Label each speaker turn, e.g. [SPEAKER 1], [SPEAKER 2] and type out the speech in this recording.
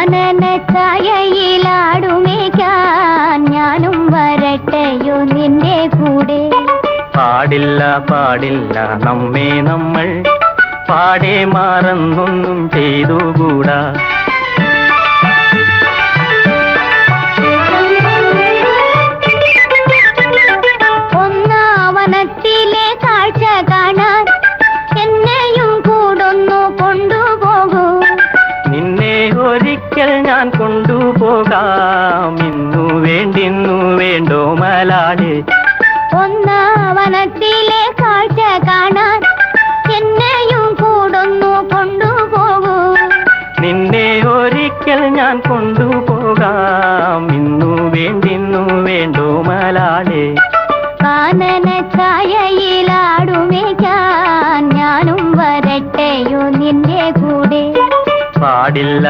[SPEAKER 1] കാനന ഛായയിലാടുമേക്കാൻ ഞാനും വരട്ടെയോ നിന്റെ കൂടെ.
[SPEAKER 2] പാടില്ല പാടില്ല നമ്മെ നമ്മൾ പാടെ മാറന്നൊന്നും ചെയ്തുകൂടാ.
[SPEAKER 1] ഒന്നാവനത്തിലെ കാഴ്ച കാണാൻ എന്നെയും കൂടൊന്നു കൊണ്ടുപോകൂ.
[SPEAKER 2] നിന്നെ ഒരിക്കൽ ഞാൻ കൊണ്ടുപോകാം. ഇന്നു വേണ്ടിന്നു വേണ്ടോ മലാളെ.
[SPEAKER 1] ഒന്നാവനത്തിലെ കാഴ്ച കാണാൻ എന്നെയും കൂടൊന്നു കൊണ്ടുപോകൂ.
[SPEAKER 2] നിന്നെ ഒരിക്കൽ ഞാൻ കൊണ്ടുപോകാം. ഇന്നു വേണ്ടിന്നു വേണ്ടോ മലാളെ.
[SPEAKER 1] കാനന ഛായയിലാടുമേക്കാൻ ഞാനും വരട്ടെയോ നിന്റെ കൂടെ.
[SPEAKER 2] പാടില്ല